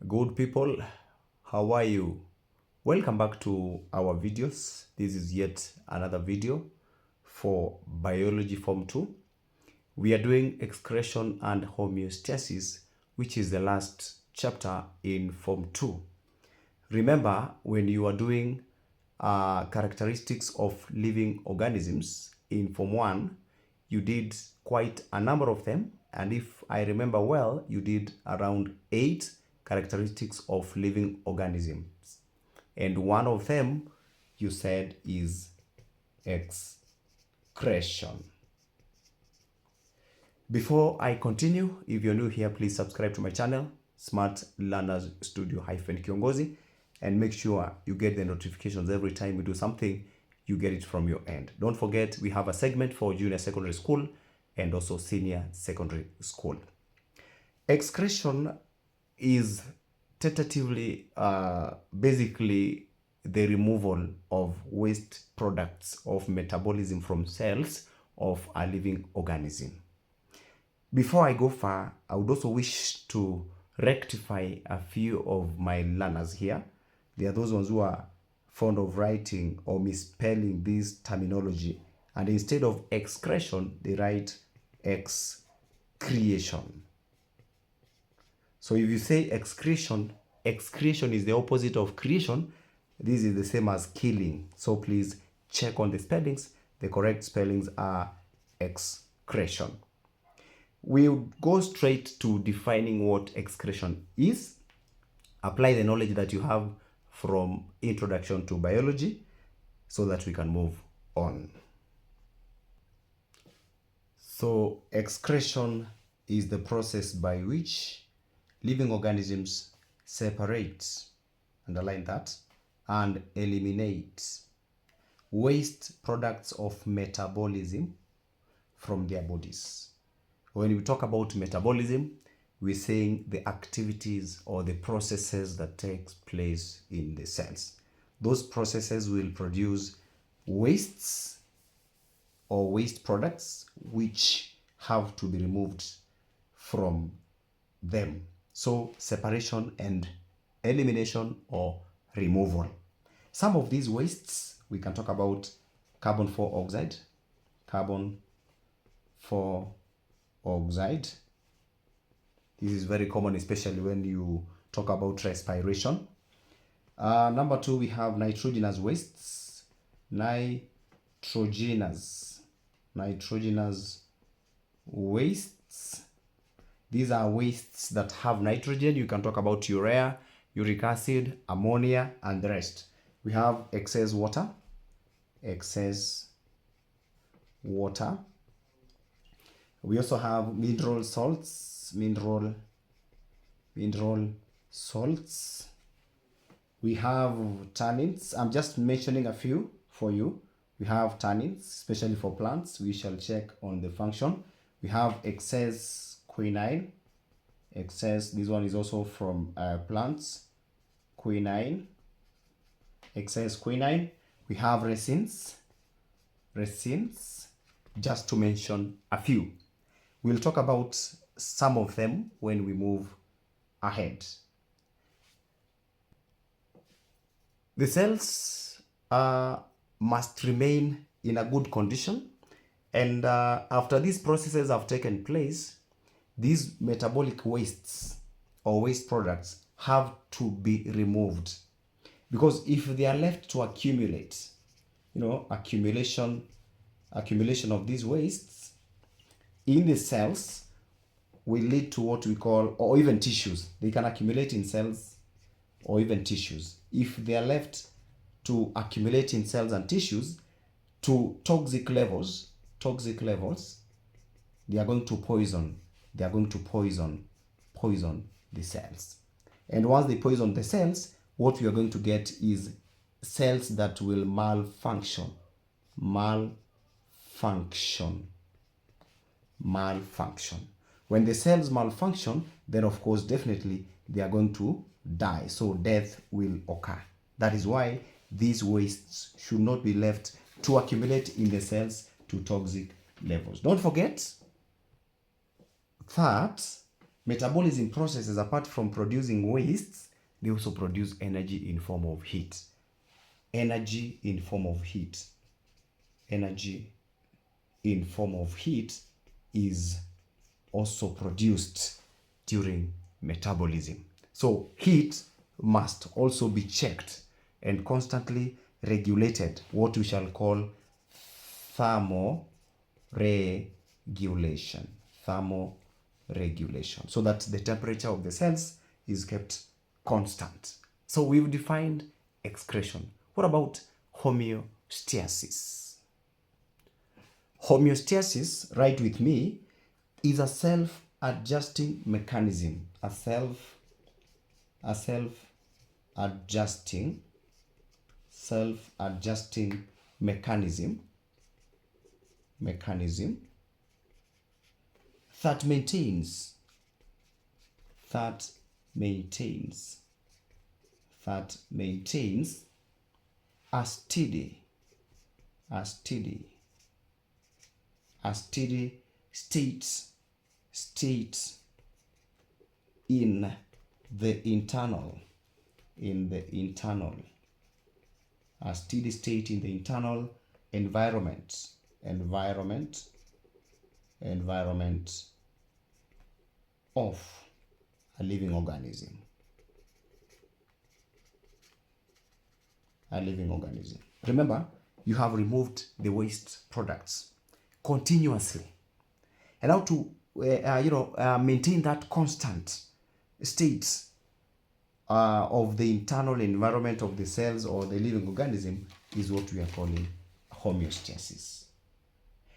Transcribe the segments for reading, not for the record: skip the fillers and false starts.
Good people, how are you? Welcome back to our videos. This is yet another video for Biology Form 2. We are doing excretion and homeostasis, which is the last chapter in Form 2. Remember, when you are doing characteristics of living organisms in Form 1, you did quite a number of them. And if I remember well, you did around 8 characteristics of living organisms. And one of them you said is excretion. Before I continue, if you're new here, please subscribe to my channel, Smart Learners Studio Kiongozi, and make sure you get the notifications every time we do something, you get it from your end. Don't forget, we have a segment for junior secondary school and also senior secondary school. Excretion is tentatively basically the removal of waste products of metabolism from cells of a living organism. Before I go far, I would also wish to rectify a few of my learners here. There are those ones who are fond of writing or misspelling this terminology, and instead of excretion, they write excretion. So if you say excretion, excretion is the opposite of creation. This is the same as killing. So please check on the spellings. The correct spellings are excretion. We'll go straight to defining what excretion is. Apply the knowledge that you have from introduction to biology so that we can move on. So excretion is the process by which living organisms separate, underline that, and eliminate waste products of metabolism from their bodies. When we talk about metabolism, we're saying the activities or the processes that take place in the cells. Those processes will produce wastes or waste products which have to be removed from them. So separation and elimination or removal. Some of these wastes, we can talk about carbon 4 oxide. This is very common, especially when you talk about respiration. Number 2, we have nitrogenous wastes. Nitrogenous wastes. These are wastes that have nitrogen. You can talk about urea, uric acid, ammonia, and the rest. We have excess water. We also have mineral salts. We have tannins. I'm just mentioning a few for you. We have tannins, especially for plants. We shall check on the function. We have excess quinine. This one is also from plants. Excess quinine. We have resins, just to mention a few. We'll talk about some of them when we move ahead. The cells must remain in a good condition, and after these processes have taken place, these metabolic wastes or waste products have to be removed, because if they are left to accumulate, accumulation of these wastes in the cells will lead to what we call, or even tissues. They can accumulate in cells or even tissues. If they are left to accumulate in cells and tissues to toxic levels, they are going to poison the cells. And once they poison the cells, what we are going to get is cells that will malfunction. When the cells malfunction, then of course definitely they are going to die. So death will occur. That is why these wastes should not be left to accumulate in the cells to toxic levels. Don't forget that Metabolism processes, apart from producing wastes, they also produce energy in form of heat. Energy in form of heat. Energy in form of heat is also produced during metabolism. So heat must also be checked and constantly regulated, what we shall call thermoregulation. Thermoregulation, so that the temperature of the cells is kept constant. So we've defined excretion. What about homeostasis? Homeostasis, write with me, is a self-adjusting mechanism. A self-adjusting mechanism that maintains a steady state in the internal environment of a living organism. Remember, you have removed the waste products continuously, and how to maintain that constant state of the internal environment of the cells or the living organism is what we are calling homeostasis.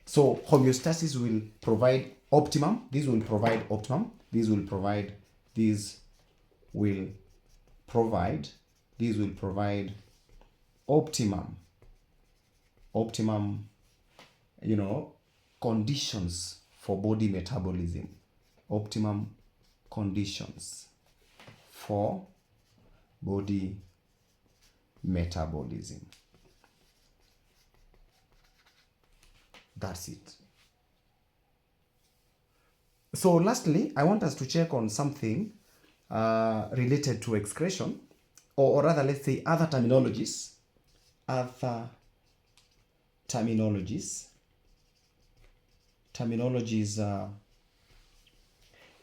So homeostasis will provide optimum. This will provide optimum. This will provide optimum conditions for body metabolism. Optimum conditions for body metabolism. That's it. So lastly, I want us to check on something related to excretion, or rather, let's say other terminologies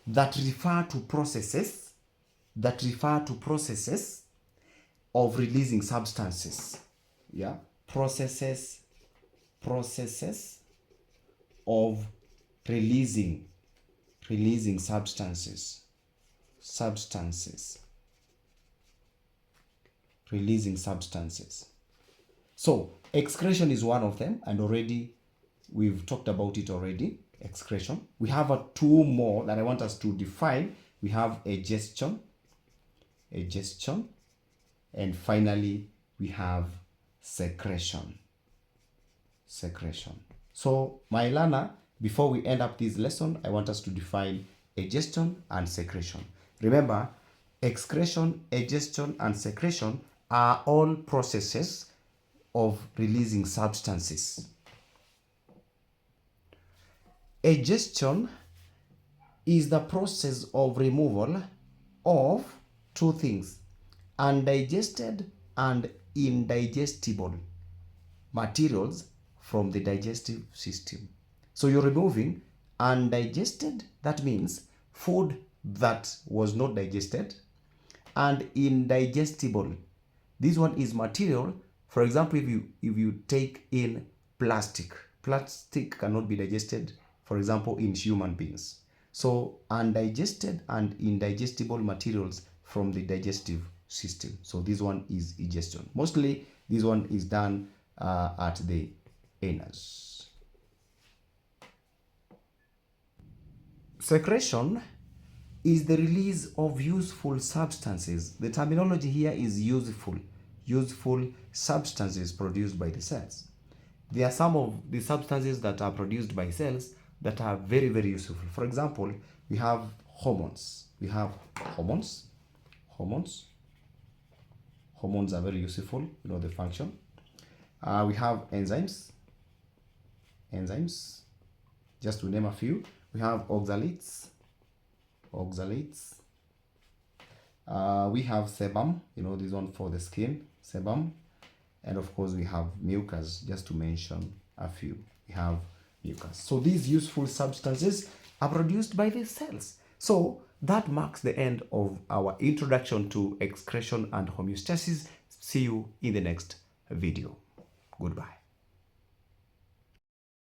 that refer to processes of releasing substances. Yeah, processes of releasing substances. So excretion is one of them, and already we've talked about it already. Excretion. We have two more that I want us to define. We have egestion, and finally we have secretion. So my learner, before we end up this lesson, I want us to define egestion and secretion. Remember, excretion, egestion, and secretion are all processes of releasing substances. Egestion is the process of removal of two things: undigested and indigestible materials from the digestive system. So you're removing undigested, that means food that was not digested, and indigestible. This one is material. For example, if you take in plastic cannot be digested, for example, in human beings. So undigested and indigestible materials from the digestive system. So this one is egestion. Mostly this one is done at the anus. Secretion is the release of useful substances. The terminology here is useful substances produced by the cells. There are some of the substances that are produced by cells that are very, very useful. For example, we have hormones. Hormones are very useful, the function. We have enzymes, just to name a few. We have oxalates, oxalates. We have sebum, this one for the skin, sebum. And of course we have mucus, just to mention a few. We have mucus. So these useful substances are produced by the cells. So that marks the end of our introduction to excretion and homeostasis. See you in the next video. Goodbye.